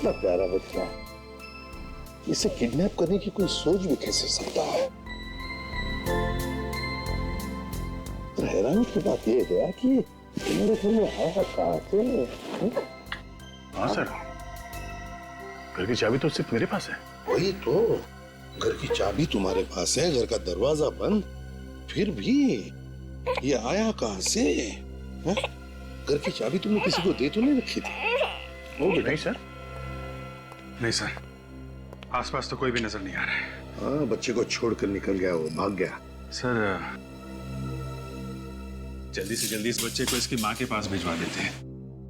कितना प्यारा बच्चा है, इसे किडनैप करने की कोई सोच भी कैसे सकता है। तो हैरानी की बात यह है कि मेरे घर में है कहां से? हाँ सर, घर की चाबी तो सिर्फ मेरे पास है। वही तो, घर की चाबी तुम्हारे पास है, घर का दरवाजा बंद, फिर भी ये आया कहां से? है? घर की चाबी तुमने किसी को दे तो नहीं रखी थी? वो नहीं सर। नहीं सर, आसपास तो कोई भी नजर नहीं आ रहा है। हाँ, बच्चे को छोड़कर निकल गया, वो भाग गया। सर जल्दी से जल्दी इस बच्चे को इसकी माँ के पास भिजवा देते हैं।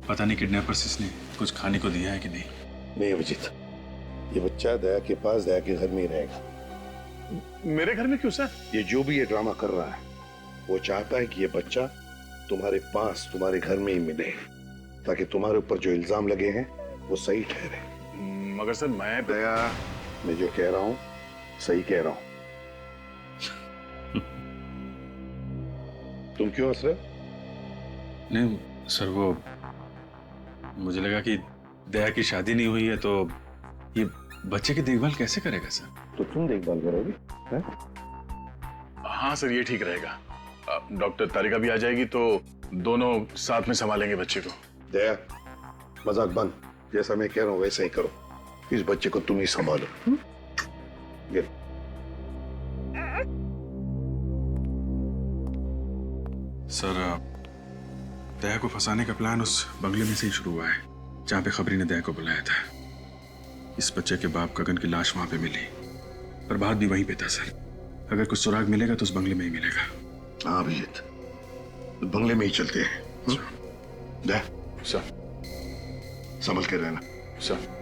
पता नहीं किडनैपर्स इसने कुछ खाने को दिया है कि नहीं। नहीं अभिजीत, ये बच्चा दया के पास, दया के घर में ही रहेगा। मेरे घर में क्यों सर? ये जो भी ये ड्रामा कर रहा है, वो चाहता है कि ये बच्चा तुम्हारे पास, तुम्हारे घर में ही मिले, ताकि तुम्हारे ऊपर जो इल्जाम लगे हैं वो सही ठहरे। मगर सर मैं दया, मैं जो कह रहा हूं सही कह रहा हूं। तुम क्यों हंस रहे हो? नहीं सर, वो मुझे लगा कि दया की शादी नहीं हुई है तो ये बच्चे की देखभाल कैसे करेगा सर? तो तुम देखभाल करोगे? हाँ सर, ये ठीक रहेगा। डॉक्टर तारिका भी आ जाएगी तो दोनों साथ में संभालेंगे बच्चे को। दया, मजाक बंद, जैसा मैं कह रहा हूं वैसा ही करो। इस बच्चे को तुम ही संभालो। ये सर, दया को फंसाने का प्लान उस बंगले में से ही शुरू हुआ है जहां पे खबरी ने दया को बुलाया था। इस बच्चे के बाप गगन की लाश वहां पे मिली, प्रभात भी वहीं पे था सर। अगर कुछ सुराग मिलेगा तो उस बंगले में ही मिलेगा। हाँ अभिजीत, बंगले में ही चलते हैं। दया, सर। संभल के रहना। सर।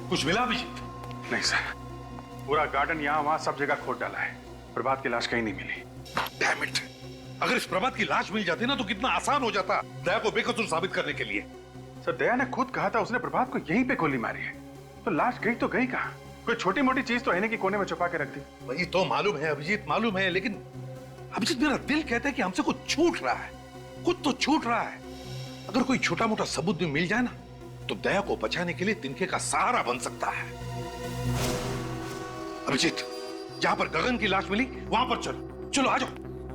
कुछ मिला अभिजीत? नहीं सर, पूरा गार्डन यहाँ वहां सब जगह खोद डाला है, प्रभात की लाश कहीं नहीं मिली। Damn it! अगर इस प्रभात की लाश मिल जाती ना तो कितना आसान हो जाता दया को बेकसूर साबित करने के लिए। सर, दया ने खुद कहा था उसने प्रभात को यहीं पे गोली मारी है, तो लाश गई तो गई कहाँ? कोई छोटी मोटी चीज तो आईने की कोने में छुपा के रख दी। वही तो मालूम है अभिजीत, मालूम है, लेकिन अभिजीत मेरा दिल कहता है कि हमसे कुछ छूट रहा है, कुछ तो छूट रहा है। अगर कोई छोटा मोटा सबूत भी मिल जाए ना तो दया को बचाने के लिए तिनके का सहारा बन सकता है। अभिजीत, जहां पर गगन की लाश मिली वहां पर चलो, चलो आ जाओ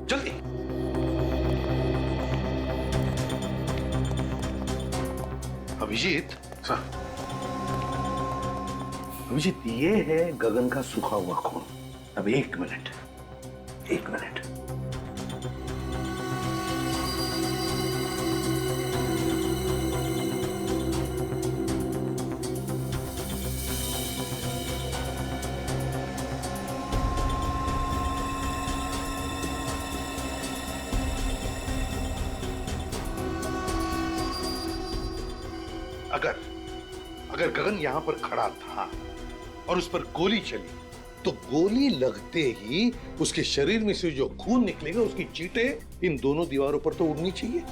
जल्दी। अभिजीत सर। अभिजीत, ये है गगन का सूखा हुआ खून। अब एक मिनट, एक मिनट। अगर गगन यहां पर खड़ा था और उस पर गोली चली तो गोली लगते ही उसके शरीर में से जो खून निकलेगा उसकी चींटें इन दोनों दीवारों पर तो उड़नी चाहिए।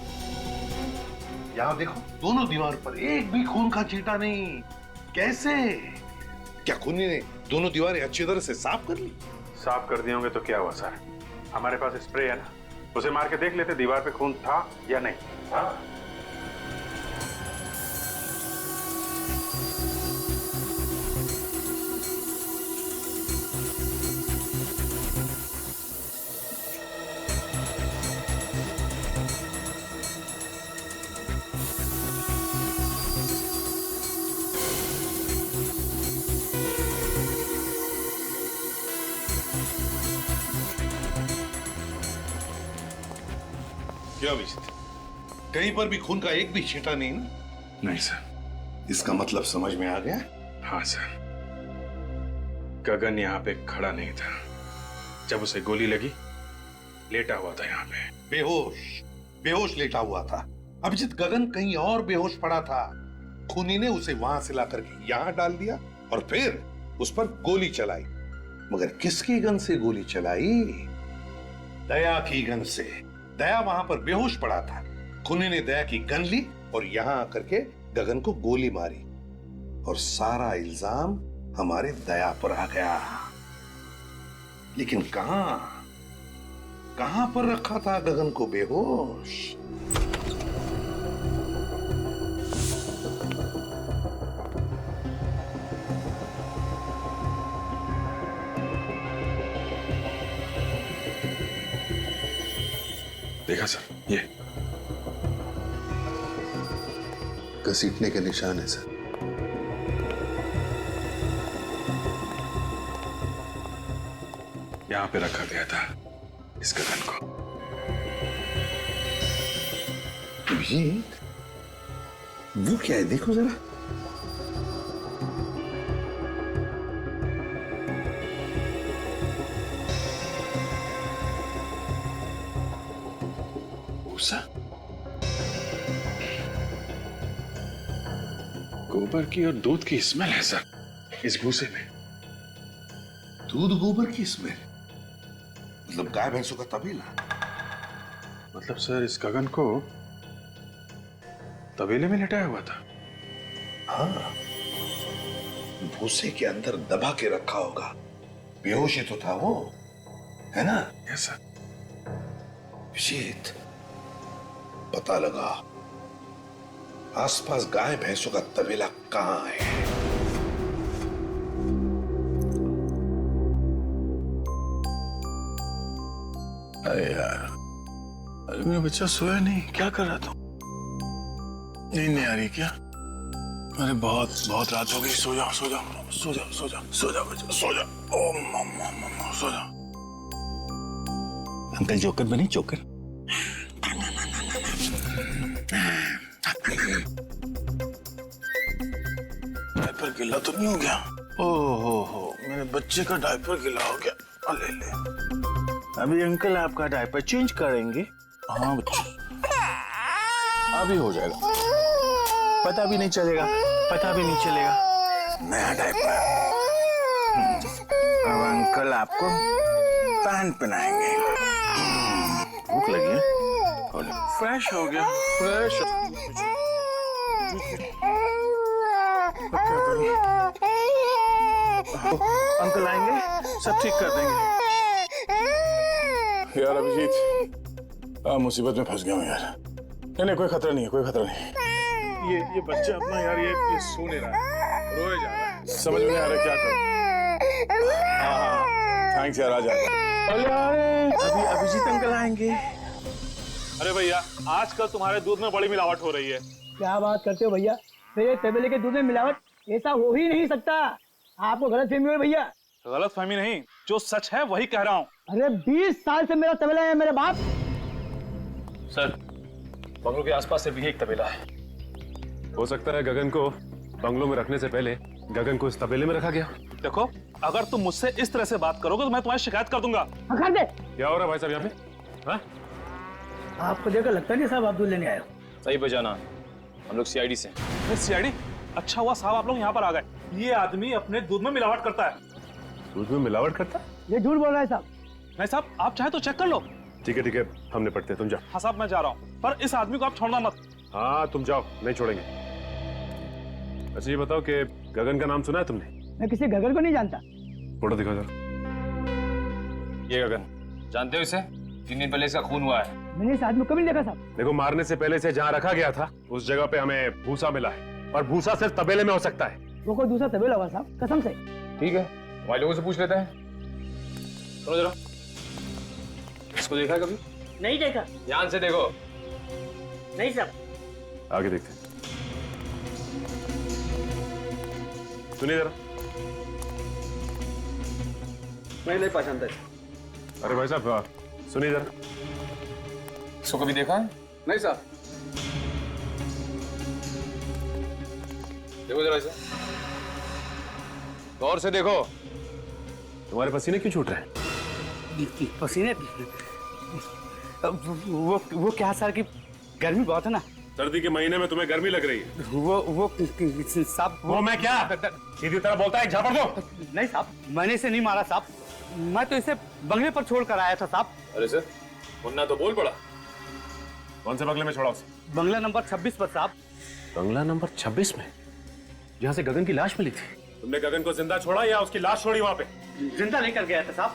यहां देखो, दोनों दीवार पर एक भी खून का चींटा नहीं। कैसे? क्या खूनी ने दोनों दीवारें अच्छी तरह से साफ कर ली? साफ कर दिए होंगे तो क्या हुआ सर, हमारे पास स्प्रे है ना, उसे मार के देख लेते दीवार पे खून था या नहीं। हाँ? क्या अभिजीत, कहीं पर भी खून का एक भी छींटा नहीं ना? नहीं सर। इसका मतलब समझ में आ गया? हाँ सर, गगन यहाँ पे खड़ा नहीं था जब उसे गोली लगी, लेटा हुआ था यहाँ पे बेहोश लेटा हुआ था। अभिजीत, गगन कहीं और बेहोश पड़ा था, खूनी ने उसे वहां से ला करके यहाँ डाल दिया और फिर उस पर गोली चलाई। मगर किसकी गन से गोली चलाई? दया की गन से। दया वहां पर बेहोश पड़ा था, खूनी ने दया की गन ली और यहां आकर के गगन को गोली मारी और सारा इल्जाम हमारे दया पर आ गया। लेकिन कहां कहां पर रखा था गगन को बेहोश? देखा सर, ये घसीटने के निशान है सर। यहां पे रखा गया था इस गगन को। अभिजीत, वो क्या है देखो जरा। भूसा, गोबर की और दूध की स्मेल है सर इस भूसे में। दूध गोबर की स्मेल, मतलब गाय भैंसों का तबेला। मतलब सर इस गगन को तबेले में लिटाया हुआ था। हाँ, भूसे के अंदर दबा के रखा होगा। बेहोश ही तो था वो, है ना? Yes sir. अभिजीत, पता लगा आसपास गाय भैंसों का तबेला कहां है। अरे यार, अरे मेरा बच्चा सोया नहीं, क्या कर रहा था? नींद नहीं आ रही क्या? अरे बहुत रात हो गई, सो जाओ सो जाओ सो जाओ सो जाओ सो जाओ बच्चा, सो जाओ। ओ मम्मा सो जाओ। अंकल जोकर बने, जोकर। डायपर गीला तो नहीं हो गया? हो मेरे बच्चे का डायपर गीला हो गया। ले अभी अंकल आपका डायपर चेंज करेंगे। हाँ बच्चों, अभी हो जाएगा, पता भी नहीं चलेगा, पता भी नहीं चलेगा। नया डायपर। अब अंकल आपको पैंट पहनाएंगे। भूख लगी है? फ्रेश हो गया, फ्रेश। अंकल आएंगे, सब ठीक कर देंगे। यार अभिजीत, मुसीबत में फंस गया हूँ यार। नहीं कोई खतरा नहीं है, कोई खतरा नहीं। ये बच्चा अपना यार ये सो नहीं रहा है, रोए जा रहा है, समझ में नहीं आ रहा क्या करूं। हाँ थैंक्स यार, आ जा। अभी अभिजीत अंकल आएंगे। अरे भैया, आजकल तुम्हारे दूध में बड़ी मिलावट हो रही है। क्या बात करते हो भैया? मेरे तबेले के दूध में मिलावट ऐसा हो ही नहीं सकता। आपको गलतफहमी हुई भैया। गलतफहमी नहीं, जो सच है वही कह रहा हूँ। अरे 20 साल से मेरा तबेला है मेरे बाप। सर, बंगलों के आसपास से भी एक तबेला है। हो सकता है गगन को बंगलों में रखने से पहले गगन को इस तबेले में रखा गया। देखो, अगर तुम मुझसे इस तरह से बात करोगे तो मैं तुम्हारी शिकायत कर दूंगा। कर दे। क्या हो रहा है भाई साहब यहाँ पे? हाँ? आपको देखकर लगता नहीं साहब आप दूध लेने आए हो। सही बजाना, हम लोग सीआईडी से। सीआईडी? अच्छा हुआ साहब आप लोग यहाँ पर आ गए। ये आदमी अपने दूध में मिलावट करता है। दूध में मिलावट करता? ये झूठ बोल रहा है साहब। नहीं साहब, आप चाहे तो चेक कर लो। ठीक है, हम निपटते हैं, तुम जाओ। हाँ साहब, मैं जा रहा हूँ, पर इस आदमी को आप छोड़ना मत। हाँ तुम जाओ, नहीं छोड़ेंगे। अच्छा ये बताओ कि गगन का नाम सुना है तुमने? मैं किसी गगन को नहीं जानता। फोटो दिखाओ जरा। ये गगन, जानते हो इसे? 3 दिन पहले इसका खून हुआ है। मैंने इस आदमी को भी नहीं देखा साहब। देखो, मारने से पहले से जहाँ रखा गया था उस जगह पे हमें भूसा मिला है, और भूसा सिर्फ तबेले में हो सकता है। वो कोई दूसरा तबेला होगा साहब, कसम से। ठीक है, हमारे लोगों से पूछ लेते हैं। सुनो जरा, इसको देखा कभी? नहीं देखा। ध्यान से देखो। नहीं साहब। आगे देखते हैं। सुनिए जरा। मैं नहीं पहचानता। अरे भाई साहब सुनिए जरा। इसको कभी देखा है? नहीं साहब। देखो जरा इसे, गौर से देखो। तुम्हारे पसीने क्यों छूट रहे हैं? पसीने? वो क्या सर की गर्मी बहुत है ना। सर्दी के महीने में तुम्हें गर्मी लग रही है। वो साहब। वो मैं क्या सीधी तरह बोलता है, एक झापड़ दो। नहीं साहब, मैंने इसे नहीं मारा साहब। मैं तो इसे बंगले पर छोड़ कर आया था साहब। अरे सर, मुन्ना तो बोल पड़ा। कौन से बंगले में छोड़ा उसे? बंगला नंबर 26 पर साहब। बंगला नंबर 26 में, जहाँ से गगन की लाश मिली थी? तुमने गगन को जिंदा छोड़ा या उसकी लाश छोड़ी वहाँ पे? जिंदा लेकर गया था साहब।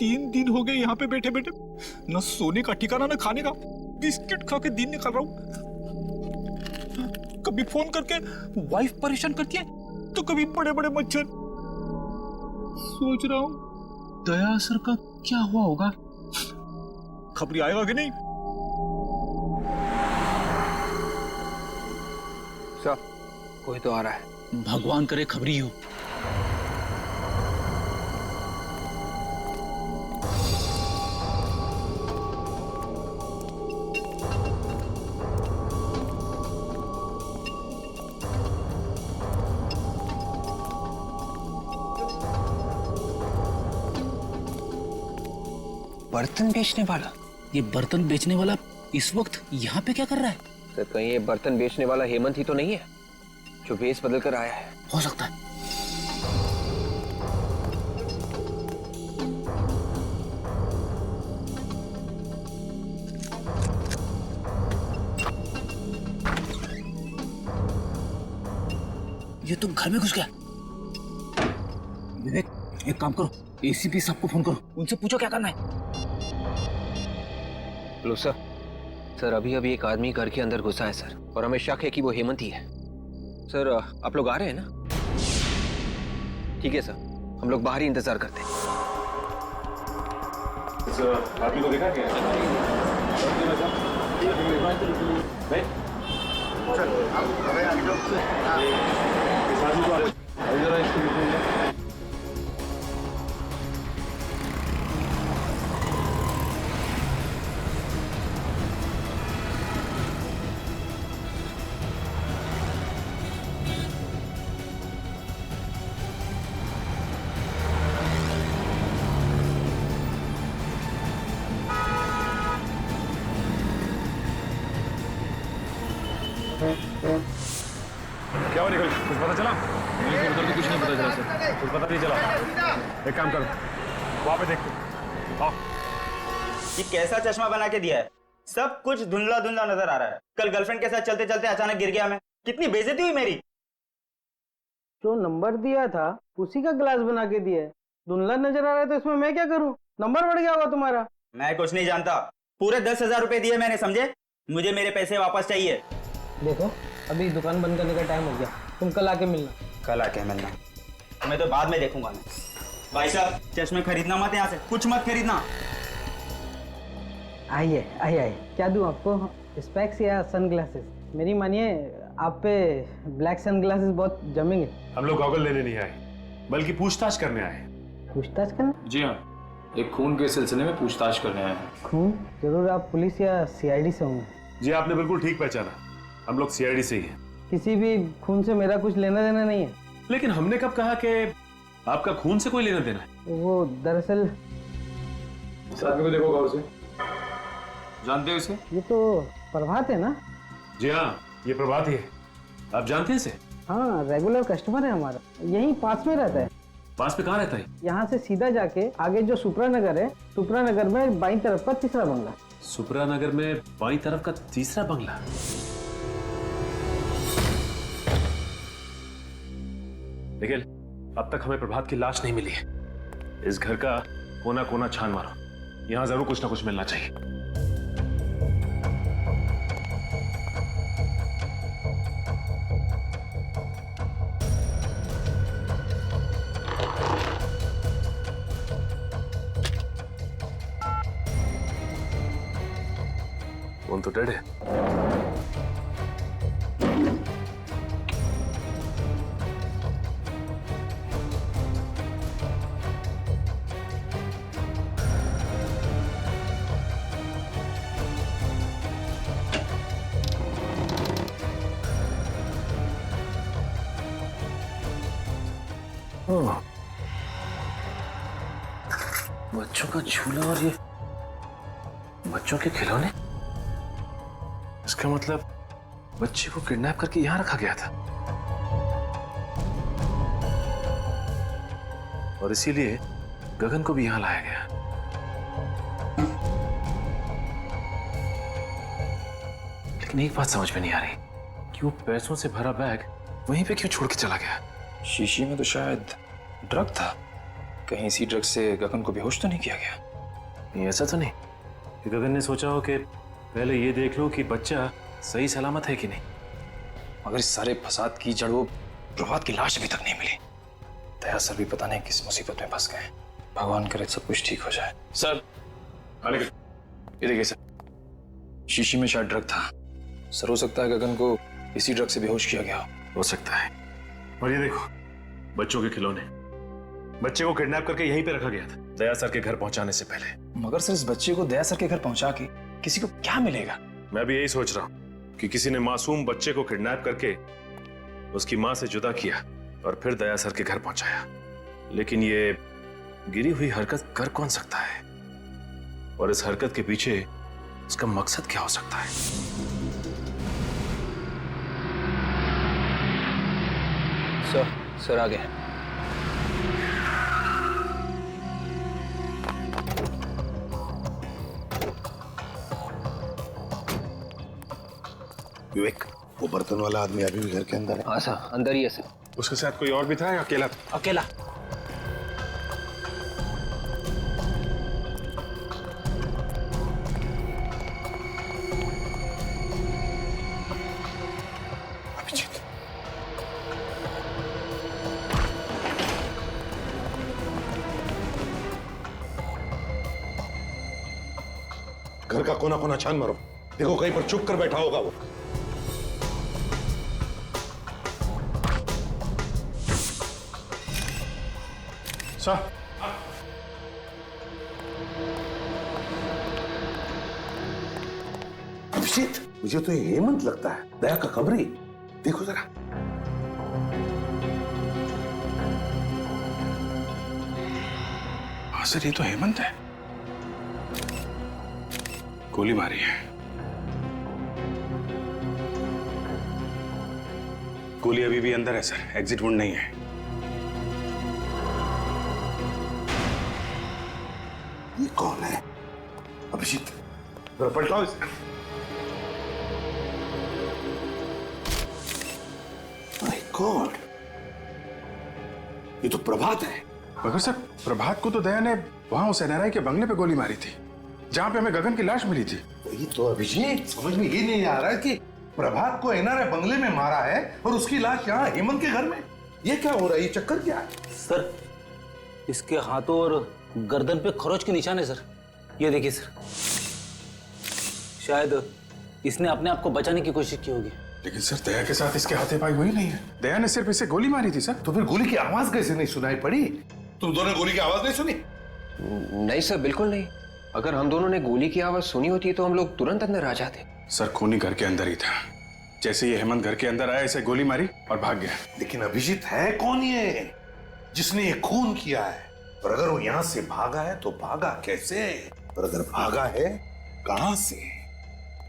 3 दिन हो गए यहाँ पे बैठे बैठे, न सोने का ठिकाना न खाने का, बिस्किट खा के दिन निकाल रहा हूँ। कभी फोन करके वाइफ परेशान करती है, तो कभी बड़े बड़े मच्छर। सोच रहा हूँ दया सर का क्या हुआ होगा, खबरी आएगा कि नहीं। सर कोई तो आ रहा है। भगवान करे खबरी हो। बर्तन बेचने वाला? ये बर्तन बेचने वाला इस वक्त यहाँ पे क्या कर रहा है? सर कहीं ये बर्तन बेचने वाला हेमंत ही तो नहीं है जो भेस बदल कर आया है? हो सकता है। ये तो घर में घुस गया। विवेक एक काम करो, एसीपी साहब को फोन करो, उनसे पूछो क्या करना है। लो सर अभी अभी एक आदमी घर के अंदर घुसा है सर, और हमें शक है कि वो हेमंत ही है। सर आप लोग आ रहे हैं ना? ठीक है सर, हम लोग बाहर ही इंतजार करते हैं। आदमी को देखा क्या? क्या हुआ निकल, कुछ पता चला? उधर तो कुछ नहीं पता चला सर। कुछ पता नहीं चला। एक काम करो, वहां पे देखो। आओ। ये कैसा चश्मा बना के दिया है, सब कुछ धुंधला धुंधला नजर आ रहा है। कल गर्लफ्रेंड के साथ चलते चलते अचानक गिर गया मैं, कितनी बेइज्जती हुई मेरी। जो नंबर दिया था उसी का ग्लास बना के दिया है, धुंधला नजर आ रहा है तो इसमें मैं क्या करूं? नंबर बढ़ गया होगा तुम्हारा। मैं कुछ नहीं जानता, पूरे 10,000 रुपए दिए मैंने, समझे? मुझे मेरे पैसे वापस चाहिए। देखो अभी दुकान बंद करने का टाइम हो गया, तुम कल आके मिलना। कल आके मिलना? मैं तो बाद में देखूंगा। मैं भाई साहब चश्मे खरीदना मत, यहाँ से कुछ मत खरीदना। आइए आइए आइए, क्या दूं आपको, स्पेक्स या सनग्लासेस? मेरी मानिए आप पे ब्लैक सनग्लासेस बहुत जमेंगे। हम लोग गॉगल लेने नहीं आए, बल्कि पूछताछ करने आए। पूछताछ करना? जी हाँ, एक खून के सिलसिले में पूछताछ करने आए हैं। खून? जरूर आप पुलिस या सीआईडी से होंगे। जी आपने बिल्कुल ठीक पहचाना, हम लोग सीआईडी से ही हैं। किसी भी खून से मेरा कुछ लेना देना नहीं है। लेकिन हमने कब कहा कि आपका खून से कोई लेना देना है? वो दरअसल इस आदमी को देखो गौर से, जानते हो इसे? ये तो प्रभात है ना? जी हाँ, ये प्रभात ही है। आप जानते हैं इसे? हाँ, रेगुलर कस्टमर है हमारा, यहीं पास में रहता है। पास में कहाँ रहता है? यहाँ से सीधा जाके आगे जो सुप्रा नगर है, सुप्रा नगर में बाईं तरफ का तीसरा बंगला। सुप्रा नगर में बाईं तरफ का तीसरा बंगला? निखिल, अब तक हमें प्रभात की लाश नहीं मिली है। इस घर का कोना कोना छान मारो, यहाँ जरूर कुछ ना कुछ मिलना चाहिए। फोन तो डेड है। बच्चों का झूला और ये बच्चों के खिलौने, इसका मतलब बच्चे को किडनैप करके यहां रखा गया था और इसीलिए गगन को भी यहां लाया गया। लेकिन एक बात समझ में नहीं आ रही कि वो पैसों से भरा बैग वहीं पे क्यों छोड़ के चला गया? शीशी में तो शायद ड्रग था। कहीं इसी ड्रग से गगन को बेहोश तो नहीं किया गया? नहीं, ऐसा तो नहीं कि गगन ने सोचा हो कि पहले ये देख लो कि बच्चा सही सलामत है कि नहीं। मगर इस सारे फसाद की जड़ वो प्रभात की लाश अभी तक नहीं मिली। दया सर भी पता नहीं किस मुसीबत में फंस गए। भगवान करे सब कुछ ठीक हो जाए। सर ये देखिए सर, शीशी में शायद ड्रग था। सर हो सकता है गगन को इसी ड्रग से बेहोश किया गया हो सकता है। और ये देखो बच्चों के खिलौने, बच्चे को किडनैप करके यहीं पे रखा गया था दया सर के घर पहुंचाने से पहले। मगर सर इस बच्चे को दया सर के घर पहुंचा के किसी को क्या मिलेगा? मैं भी यही सोच रहा हूं कि किसी ने मासूम बच्चे को किडनैप करके उसकी मां से जुदा किया और फिर दया सर के घर पहुंचाया। लेकिन ये गिरी हुई हरकत कर कौन सकता है, और इस हरकत के पीछे उसका मकसद क्या हो सकता है? सर आ गए। विवेक, वो बर्तन वाला आदमी अभी भी घर के अंदर है? हाँ सर, अंदर ही है सर। उसके साथ कोई और भी था या अकेला था? अकेला। अभिजीत, घर का कोना कोना छान मारो, देखो कहीं पर चुप कर बैठा होगा वो। सर अभिजीत, मुझे तो ये हेमंत लगता है, दया का खबरी। देखो जरा। हाँ सर, ये तो हेमंत है। गोली मारी है। गोली अभी भी अंदर है सर, एग्जिट वुंड नहीं है। ये कौन है? अभिजीत, जरा पलटाओ इसे। माय गॉड, ये तो प्रभात है। मगर सर, प्रभात को तो दया ने वहां उस एनआरआई के बंगले पे गोली मारी थी, जहां पे हमें गगन की लाश मिली थी। ये तो अभिजीत समझ में ये नहीं आ रहा है कि प्रभात को एनआरआई बंगले में मारा है और उसकी लाश यहाँ हेमंत के घर में। ये क्या हो रहा है? ये चक्कर क्या है? सर, इसके हाथों और गर्दन पे खरोच के निशान है सर। ये देखिए सर, शायद इसने अपने आप को बचाने की कोशिश की होगी। लेकिन सर, दया के साथ इसके हाथापाई हुई नहीं है। दया ने सिर्फ इसे गोली मारी थी सर। तो फिर गोली की आवाज कैसे नहीं सुनाई पड़ी? तुम दोनों गोली की आवाज नहीं सुनी? नहीं सर, बिल्कुल नहीं। अगर हम दोनों ने गोली की आवाज सुनी होती तो हम लोग तुरंत अंदर आ जाते। सर, खूनी घर के अंदर ही था। जैसे ये हेमंत घर के अंदर आया, इसे गोली मारी और भाग गया। लेकिन अभिजीत, है कौन ये जिसने ये खून किया है? और अगर वो यहां से भागा है तो भागा कैसे? और अगर भागा है, कहां से,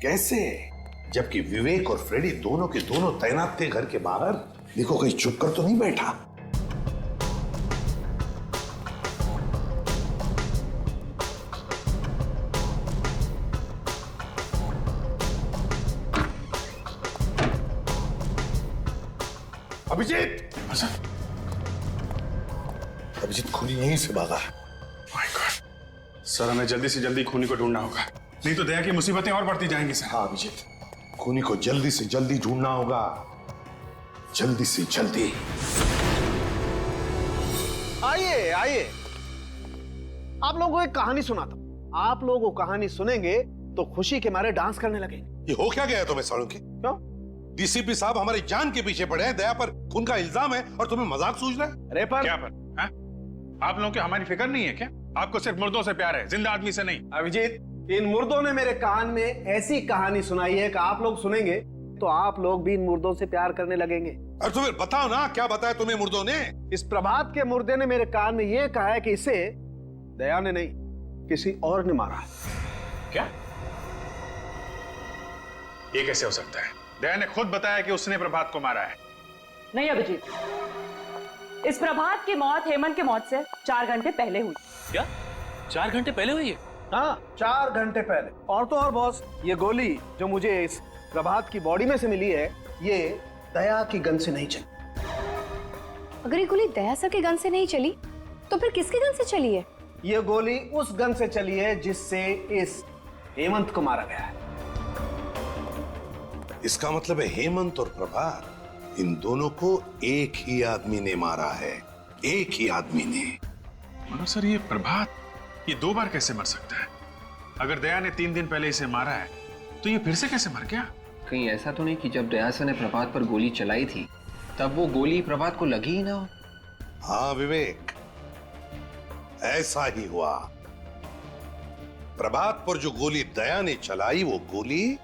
कैसे? जबकि विवेक और फ्रेडी दोनों के दोनों तैनात थे घर के बाहर। देखो कहीं चुप कर तो नहीं बैठा। अभिजीत, अभिजीत खूनी यहीं से भागा है। माय गॉड, सर हमें जल्दी से जल्दी खूनी को ढूंढना होगा, नहीं तो दया की मुसीबतें और बढ़ती जाएंगी सर। हाँ अभिजीत, खूनी को जल्दी से जल्दी ढूंढना होगा, जल्दी से जल्दी। आइए आइए, आप लोगों को एक कहानी सुनाता हूं। आप लोग वो कहानी सुनेंगे तो खुशी के मारे डांस करने लगेंगे। ये हो क्या गया तुम्हें सालों के? क्यों? डीसीपी साहब हमारी जान के पीछे पड़े हैं, दया पर खून का इल्जाम है और तुम्हें मजाक सूझ रहा है? अरे पर क्या पर? हाँ? आप लोगों की हमारी फिक्र नहीं है क्या? आपको सिर्फ मुर्दों से प्यार है, जिंदा आदमी से नहीं। अभिजीत, इन मुर्दों ने मेरे कान में ऐसी कहानी सुनाई है कि आप लोग सुनेंगे तो आप लोग भी इन मुर्दों से प्यार करने लगेंगे। और तुम्हें बताओ ना, क्या बताया तुम्हें मुर्दों ने? इस प्रभात के मुर्दे ने मेरे कान में यह कहा है कि इसे दया ने नहीं, किसी और ने मारा है। क्या? ये कैसे हो सकता है? दया ने खुद बताया कि उसने प्रभात को मारा है। नहीं अभिजीत, इस प्रभात की मौत हेमंत की मौत से 4 घंटे पहले हुई। क्या 4 घंटे पहले हुई है? हाँ, 4 घंटे पहले। और तो और बॉस, ये गोली जो मुझे इस प्रभात की बॉडी में से मिली है, ये दया की गन से नहीं चली। अगर ये गोली दया सर के गन से नहीं चली तो फिर किसके गन से चली है? ये गोली उस गन से चली है जिससे इस हेमंत को मारा गया है। इसका मतलब है हेमंत और प्रभात, इन दोनों को एक ही आदमी ने मारा है, एक ही आदमी ने। मगर सर ये प्रभात, ये 2 बार कैसे मर सकता है? अगर दया ने 3 दिन पहले इसे मारा है तो ये फिर से कैसे मर गया? कहीं ऐसा तो नहीं कि जब दया सर ने प्रभात पर गोली चलाई थी तब वो गोली प्रभात को लगी ही ना हो? हाँ विवेक, ऐसा ही हुआ। प्रभात पर जो गोली दया ने चलाई वो गोली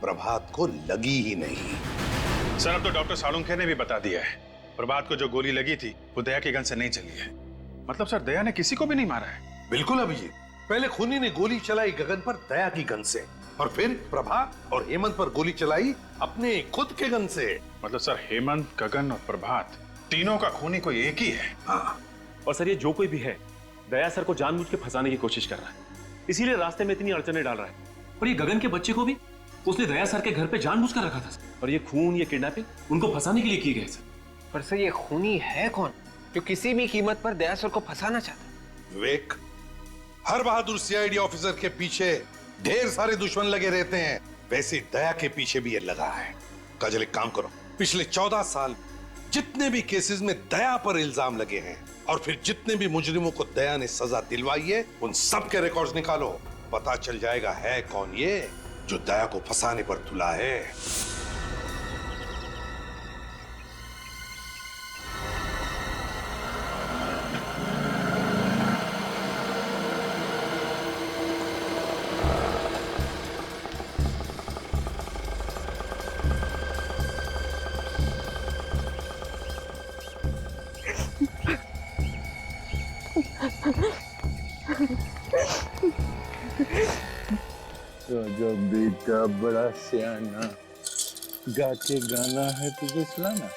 प्रभात को लगी ही नहीं। सर अब तो डॉक्टर सालुंखे ने भी बता दिया है, प्रभात को जो गोली लगी थी वो दया की गन से नहीं चली है। मतलब सर दया ने किसी को भी नहीं मारा है? बिल्कुल अभिजीत, पहले खूनी ने गोली चलाई गगन पर दया की गन से, और फिर प्रभात और हेमंत पर गोली चलाई अपने खुद के गन से। मतलब सर हेमंत, गगन और प्रभात तीनों का खूनी कोई एक ही है। हाँ, और सर ये जो कोई भी है दया सर को जानबूझ के फंसाने की कोशिश कर रहा है, इसीलिए रास्ते में इतनी अड़चने डाल रहा है। और ये गगन के बच्चे को भी उसने दया सर के घर पे जानबूझ कर रखा था सर। और ये खून, ये किडनैपिंग उनको फंसाने के लिए की गई सर। पर सर ये खूनी है कौन जो किसी भी कीमत पर दया सर को फंसाना चाहता है? विवेक, हर बहादुर सीआईडी ऑफिसर के पीछे ढेर सारे दुश्मन लगे रहते हैं, वैसे दया के पीछे भी ये लगा है। काजल एक काम करो, पिछले 14 साल जितने भी केसेस में दया पर इल्जाम लगे हैं और फिर जितने भी मुजरिमों को दया ने सजा दिलवाई है उन सब के रिकॉर्ड्स निकालो। पता चल जाएगा है कौन ये जो दया को फंसाने पर तुला है। राजा बेटा बड़ा सियाना, गा के गाना है तुझे सुनाना।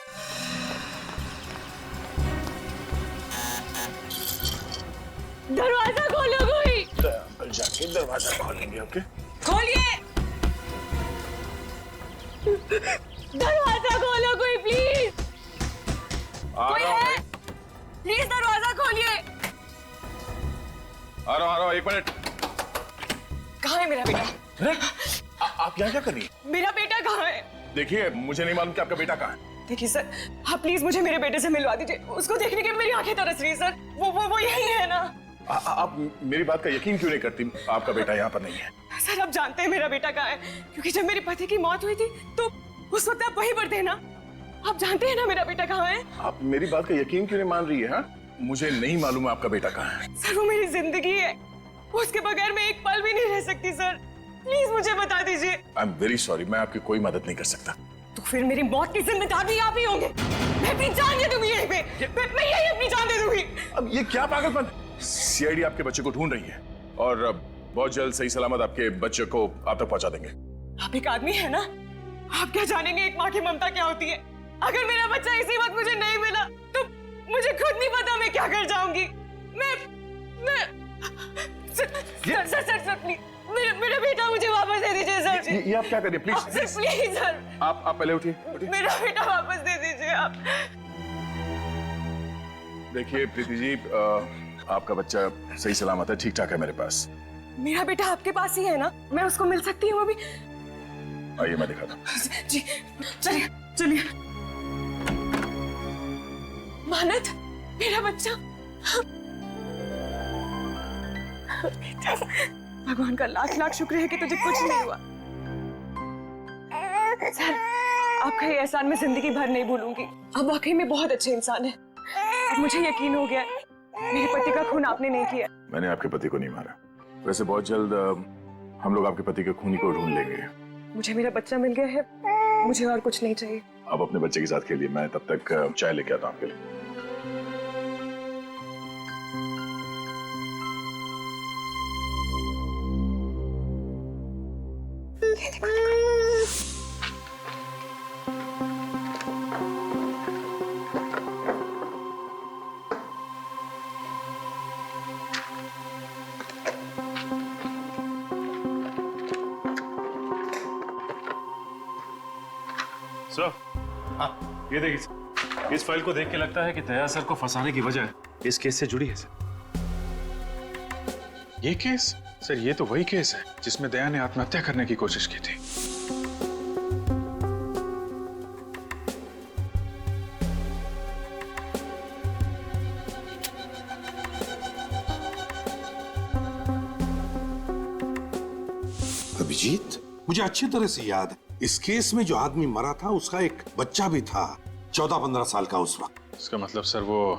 दरवाजा खोलो कोई। अंकल जाके दरवाजा खोलेंगे। ओके खोलिए, दरवाजा खोलो कोई प्लीज। कोई है? प्लीज दरवाजा खोलिए। आ रहा हूँ 1 मिनट। कहाँ है मेरा बेटा? आप यहाँ क्या कर रही हैं? मेरा बेटा कहाँ है? देखिए मुझे नहीं मालूम कि आपका बेटा कहाँ है। देखिए सर, आप प्लीज मुझे मेरे बेटे से मिलवा दीजिए। उसको देखने के मेरी आंखें तरस रही है सर। वो यही है ना? आप मेरी बात का यकीन क्यों नहीं करती? आपका बेटा यहाँ पर नहीं है। सर आप जानते हैं मेरा बेटा कहाँ है, क्योंकि जब मेरे पति की मौत हुई थी तो उस वक्त आप वहीं पर थे ना। आप जानते हैं ना मेरा बेटा कहाँ है? आप मेरी बात का यकीन क्यों नहीं मान रही है? हाँ, मुझे नहीं मालूम आपका बेटा कहाँ है। सर वो मेरी जिंदगी है, उसके बगैर मैं एक पल भी नहीं रह सकती सर। प्लीज मुझे बता दीजिए। आई एम वेरी सॉरी, मैं आपकी कोई मदद नहीं कर सकता। तो फिर मेरी मौत की जिम्मेदार भी आप ही होंगे। मैं अपनी जान दे दूंगी यहीं पे। मैं यही अपनी जान दे दूंगी। अब ये क्या पागलपन? सीआईडी आपके बच्चे को ढूंढ रही है और बहुत जल्द सही सलामत आपके बच्चे को आप तक पहुंचा देंगे। आप एक आदमी है ना, आप क्या जानेंगे एक माँ की ममता क्या होती है। अगर मेरा बच्चा इसी वक्त मुझे नहीं मिला तो मुझे खुद नहीं पता मैं क्या कर जाऊंगी। मैं सर प्लीज मेरा बेटा मुझे वापस दे दीजिए सर। ये आप क्या करिए प्लीज। सर प्लीज सर, आप पहले उठिए। मेरा बेटा वापस दे दीजिए आप। देखिए प्रीति जी, आपका बच्चा सही सलामत है, ठीक ठाक है मेरे पास। मेरा बेटा आपके पास ही है ना? मैं उसको मिल सकती हूँ अभी? आइए मैं दिखाता हूँ। जी चलिए चलिए। मानत, मेरा बच्चा। भगवान का लाख लाख शुक्र है कि तुझे कुछ नहीं हुआ। सर आपका ये एहसान मैं जिंदगी भर नहीं भूलूंगी। आप वाकई में बहुत अच्छे इंसान हैं। अब मुझे यकीन हो गया मेरे पति का खून आपने नहीं किया। मैंने आपके पति को नहीं मारा। वैसे बहुत जल्द हम लोग आपके पति के खूनी को ढूंढ लेंगे। मुझे मेरा बच्चा मिल गया है, मुझे और कुछ नहीं चाहिए। आप अपने बच्चे के साथ खेलिए, मैं तब तक चाय लेके आता हूँ आपके लिए। सर, हाँ ये देखिए। इस फाइल को देख के लगता है कि दया सर को फंसाने की वजह इस केस से जुड़ी है सर। ये केस? सर ये तो वही केस है जिसमें दया ने आत्महत्या करने की कोशिश की थी। अभिजीत, मुझे अच्छी तरह से याद है, इस केस में जो आदमी मरा था उसका एक बच्चा भी था, 14-15 साल का उस वक्त। इसका मतलब सर वो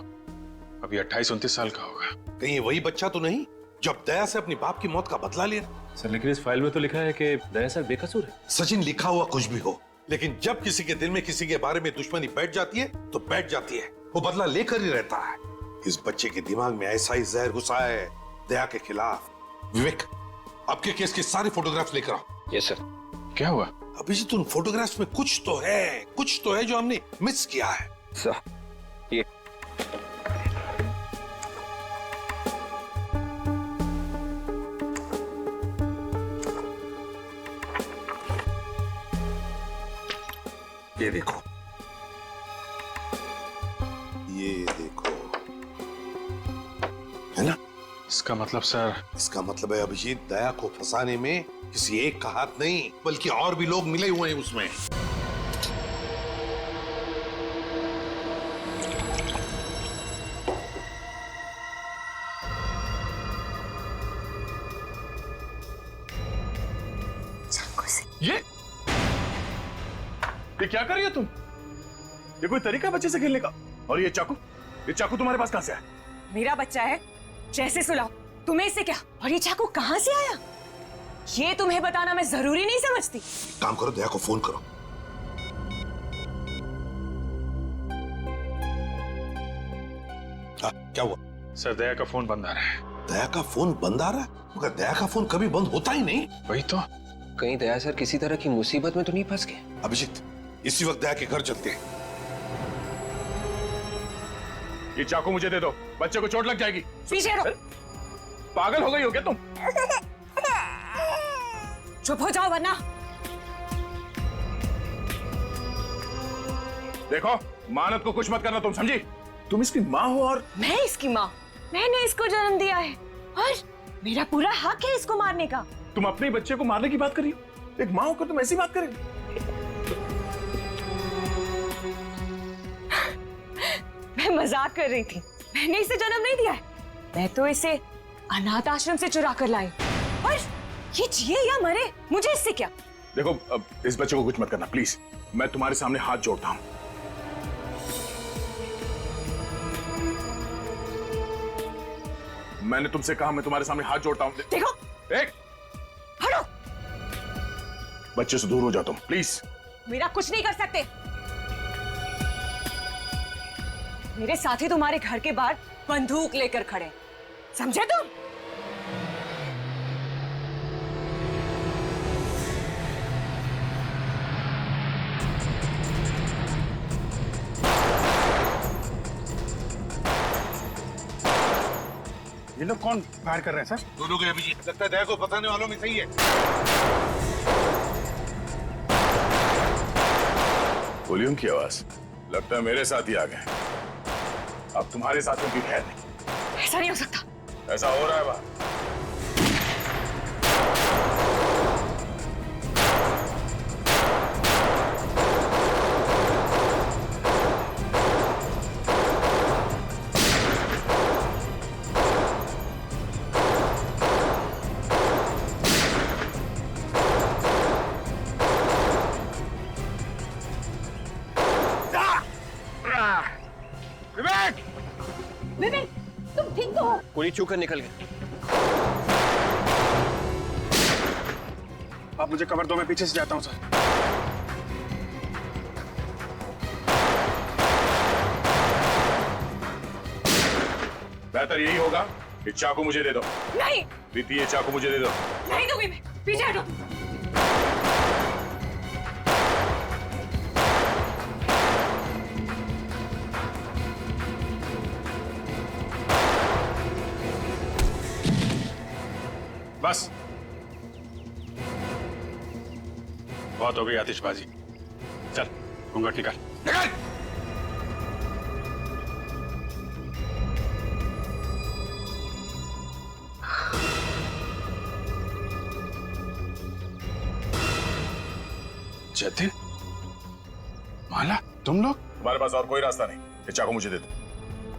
अभी 28-29 साल का होगा। कहीं ये वही बच्चा तो नहीं जब दया से अपनी बाप की मौत का बदला लिया? सर लेकिन इस फाइल में तो लिखा है कि दया सर बेकसूर है। सचिन, लिखा हुआ कुछ भी हो, लेकिन जब किसी के दिल में किसी के बारे में दुश्मनी बैठ जाती है तो बैठ जाती है, वो बदला लेकर ही रहता है। इस बच्चे के दिमाग में ऐसा ही जहर घुसा है दया के खिलाफ। विवेक, आपके केस की सारी फोटोग्राफ्स लेकर आओ। Yes sir. क्या हुआ? अभिजीत, उन फोटोग्राफ्स में कुछ तो है जो हमने मिस किया है। सर ये देखो, ये देखो, है ना? इसका मतलब सर? इसका मतलब है अभिजीत, दया को फंसाने में किसी एक का हाथ नहीं बल्कि और भी लोग मिले हुए हैं उसमें। ये क्या कर रही हो तुम? ये कोई तरीका बच्चे से खेलने का? और ये चाकू तुम्हारे पास कहां से आया? मेरा बच्चा है, जैसे सुलाओ, तुम्हें इससे क्या? और ये चाकू कहां से आया? ये तुम्हें बताना मैं जरूरी नहीं समझती। काम करो, दया को फोन करो। क्या हुआ? सर दया का फोन बंद आ रहा है। दया का फोन बंद आ रहा है? मगर दया का फोन कभी बंद होता ही नहीं। वही तो। कहीं दया सर किसी तरह की मुसीबत में तो नहीं फंस गए? अभिजीत, इसी वक्त दया के घर चलते हैं। ये चाकू मुझे दे दो, बच्चे को चोट लग जाएगी। पीछे रहो। पागल हो गई हो क्या तुम? चुप हो जाओ वरना। देखो, मानत को कुछ मत करना, तुम समझी? तुम इसकी माँ हो और मैं इसकी माँ। मैंने इसको जन्म दिया है और मेरा पूरा हक है इसको मारने का। तुम अपने बच्चे को मारने की बात कर रही हो? एक माँ होकर तुम ऐसी बात करेगी? मैं मजाक कर रही थी। मैंने इसे जन्म नहीं दिया है, मैं तो इसे अनाथ आश्रम से चुरा कर लाई। और ये जिए या मरे, मुझे इससे क्या? देखो, अब इस बच्चे को कुछ मत करना प्लीज। मैं तुम्हारे सामने हाथ जोड़ता हूं। मैंने तुमसे कहा, मैं तुम्हारे सामने हाथ जोड़ता हूं। देखो, एक हटो। बच्चे से दूर हो जाओ तुम प्लीज। मेरा कुछ नहीं कर सकते। मेरे साथी तुम्हारे घर के बाहर बंदूक लेकर खड़े, समझे तुम? ये लोग कौन फायर कर रहे हैं सर? दोनों के अभिजीत, लगता है दया को फंसाने वालों में सही है। वॉल्यूम की आवाज, लगता है मेरे साथ ही आ गए। अब तुम्हारे साथियों की खैर नहीं। ऐसा नहीं हो सकता। ऐसा हो रहा है बात। विवेक, तुम ठीक तो हो? गोली चूकर निकल गई। आप मुझे कवर दो, मैं पीछे से जाता हूं सर। बेहतर यही होगा कि चाकू मुझे दे दो। नहीं। प्रीति, ये चाकू मुझे दे दो। नहीं दूंगी मैं, पीछे हटो। बस, बहुत हो गई आतिशबाजी। चल घूंघट निकाल। जतिन, माला, तुम लोग? हमारे पास और कोई रास्ता नहीं, ये चाकू मुझे दे दो।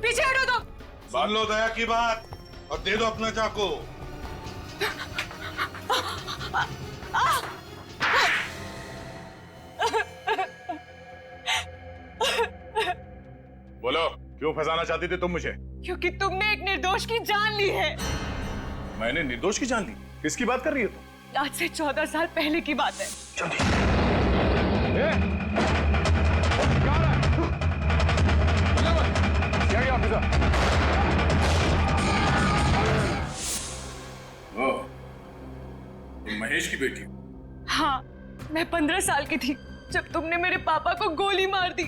पीछे हटो तुम। मान लो दया की बात और दे दो अपना चाकू। बोलो, क्यों फंसाना चाहती थी तुम मुझे? क्योंकि तुमने एक निर्दोष की जान ली है। मैंने निर्दोष की जान ली? किसकी बात कर रही हो तुम? आज से 14 साल पहले की बात है। तुम महेश की बेटी? हाँ, मैं 15 साल की थी जब तुमने मेरे पापा को गोली मार दी।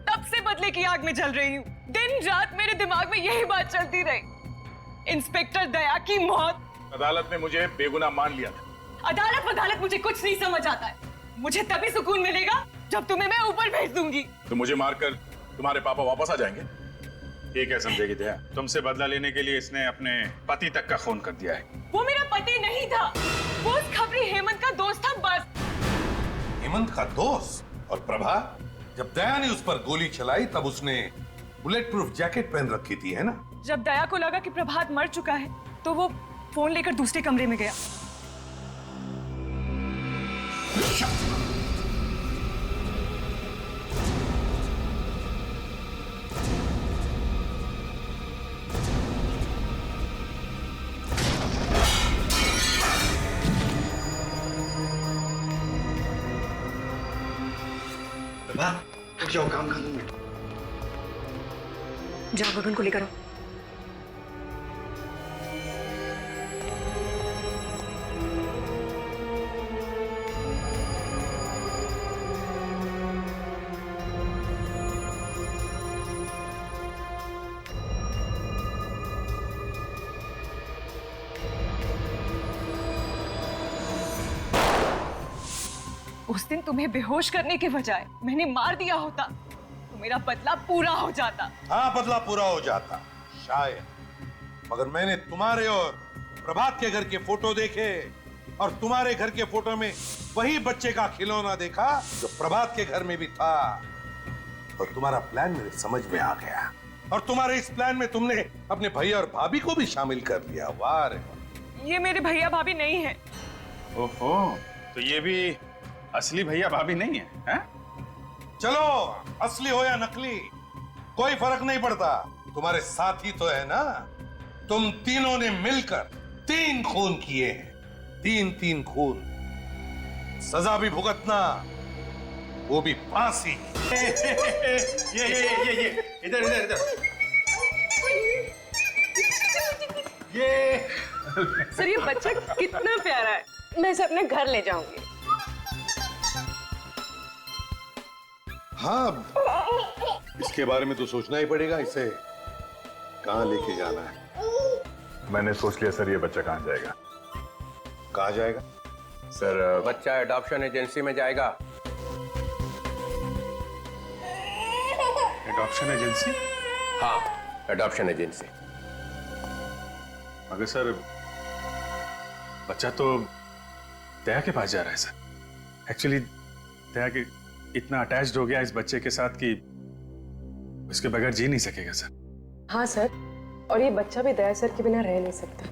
तब से बदले की आग में जल रही हूँ। दिन रात मेरे दिमाग में यही बात चलती रही। इंस्पेक्टर दया की मौत। अदालत ने मुझे बेगुनाह मान लिया था। अदालत मुझे कुछ नहीं समझ आता है। मुझे तभी सुकून मिलेगा जब तुम्हें मैं ऊपर भेज दूंगी। तो मुझे मारकर तुम्हारे पापा वापस आ जाएंगे? ये क्या समझेगी दया? तुमसे बदला लेने के लिए इसने अपने पति तक का खून कर दिया है। वो मेरा पति नहीं था, वो उस खबरी हेमंत का दोस्त था बस। हेमंत का दोस्त? और प्रभा? जब दया ने उस पर गोली चलाई तब उसने बुलेट प्रूफ जैकेट पहन रखी थी, है ना? जब दया को लगा कि प्रभात मर चुका है तो वो फोन लेकर दूसरे कमरे में गया। जाओ, काम खत्म है। जाओ गगन को लेकर आओ। उस दिन तुम्हें बेहोश करने के बजाय मैंने मार दिया होता तो मेरा बदला पूरा हो जाता। हाँ, बदला पूरा हो जाता शायद, मगर मैंने तुम्हारे और प्रभात के घर के फोटो देखे और तुम्हारे घर के फोटो में वही बच्चे का खिलौना देखा जो प्रभात के घर में भी था। और तुम्हारा प्लान मेरे समझ में आ गया और तुम्हारे इस प्लान में तुमने अपने भैया और भाभी को भी शामिल कर लिया। वाह रे वाह। ये मेरे भैया भाभी नहीं है। ओहो, तो ये भी असली भैया भाभी नहीं है, हैं? चलो, असली हो या नकली कोई फर्क नहीं पड़ता, तुम्हारे साथी तो है ना। तुम तीनों ने मिलकर 3 खून किए हैं, 3 खून। सजा भी भुगतना, वो भी फांसी। ये इधर ये सर, ये बच्चा कितना प्यारा है। मैं इसे अपने घर ले जाऊंगी। हाँ, इसके बारे में तो सोचना ही पड़ेगा, इसे कहाँ लेके जाना है। मैंने सोच लिया सर, ये बच्चा कहाँ जाएगा? कहाँ जाएगा सर? बच्चा एडॉप्शन एजेंसी में जाएगा। Adoption agency? हाँ, एडॉप्शन एजेंसी। मगर सर, बच्चा तो दया के पास जा रहा है सर। एक्चुअली दया के इतना अटैच्ड हो गया इस बच्चे के साथ कि उसके बगैर जी नहीं सकेगा सर। हाँ सर, और ये बच्चा भी दया सर के बिना रह नहीं सकता।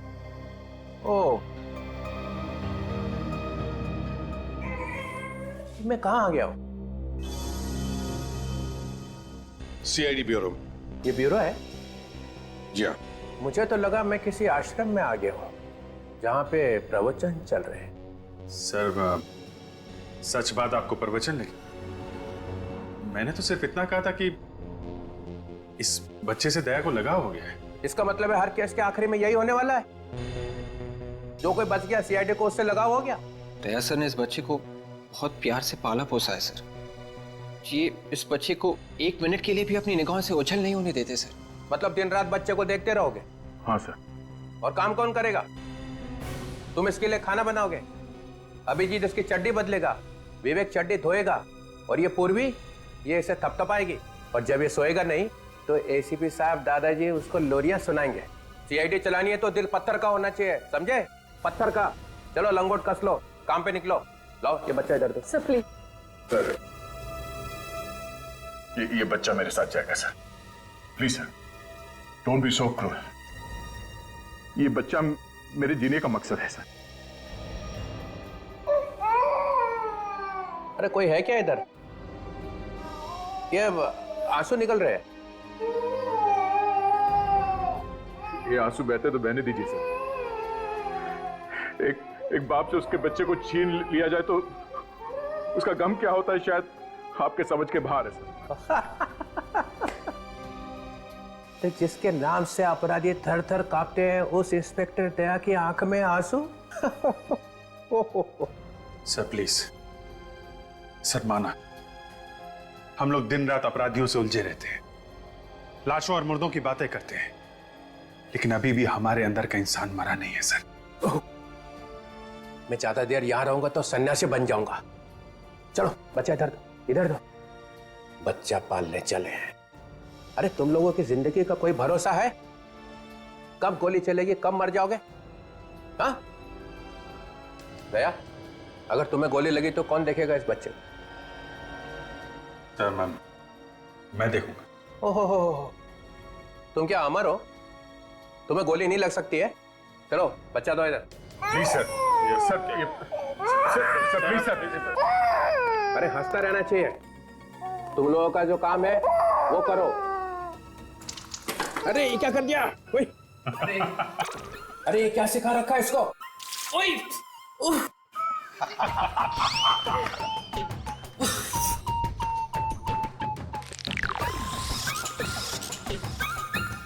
ओह, मैं कहाँ आ गया हूँ? CID bureau. ये ब्यूरो है? जी हाँ। मुझे तो लगा मैं किसी आश्रम में आ गया हूँ जहाँ पे प्रवचन चल रहे हैं। सर, सच बात आपको प्रवचन लगी? मैंने तो सिर्फ इतना कहा था कि इस बच्चे से दया को लगाव हो गया है। इसका मतलब है हर केस के आखिरी में यही होने वाला है? जो कोई बच गया सीआईडी को उससे लगाव हो गया? दया सर ने इस बच्चे को बहुत प्यार से पाला पोसा है सर। ये इस बच्चे को 1 मिनट के लिए भी अपनी निगाहों से ओझल नहीं होने देते सर। मतलब दिन रात बच्चे को देखते रहोगे? हाँ सर। और काम कौन करेगा? तुम इसके लिए खाना बनाओगे, अभिजीत इसकी चड्डी बदलेगा, विवेक चड्डी धोएगा, और ये पूर्वी ये इसे थपथपाएगी, और जब ये सोएगा नहीं तो एसीपी साहब दादाजी उसको लोरियां सुनाएंगे। सीआईडी चलानी है तो दिल पत्थर का होना चाहिए, समझे? पत्थर का। चलो लंगोट कस लो, काम पे निकलो। लाओ ये बच्चा इधर दो। Sir please. सर, ये बच्चा मेरे साथ जाएगा sir. Please sir, don't be so cruel. ये बच्चा मेरे जीने का मकसद है सर। अरे कोई है क्या इधर? ये आंसू निकल रहे हैं। ये आंसू बहते तो बहने दीजिए सर। एक बाप से उसके बच्चे को छीन लिया जाए तो उसका गम क्या होता है, शायद आपके समझ के बाहर है सर। तो जिसके नाम से अपराधी थर थर कांपते हैं, उस इंस्पेक्टर दया की आंख में आंसू। सर प्लीज सर, माना हम लोग दिन रात अपराधियों से उलझे रहते हैं, लाशों और मुर्दों की बातें करते हैं, लेकिन अभी भी हमारे अंदर का इंसान मरा नहीं है सर। मैं ज्यादा देर यहां रहूंगा तो सन्यासी बन जाऊंगा। चलो बच्चा इधर दो, इधर दो। बच्चा पालने चले हैं। अरे तुम लोगों की जिंदगी का कोई भरोसा है? कब गोली चलेगी, कब मर जाओगे? हाँ दया, अगर तुम्हें गोली लगी तो कौन देखेगा इस बच्चे को? सर मैं देखूंगा। ओहो, तुम क्या अमर हो? तुम्हें गोली नहीं लग सकती है? चलो बच्चा दो इधर। Please sir, sir please sir. अरे हंसता रहना चाहिए। तुम लोगों का जो काम है वो करो। अरे ये क्या कर दिया? अरे ये क्या सिखा रखा है इसको? ओए!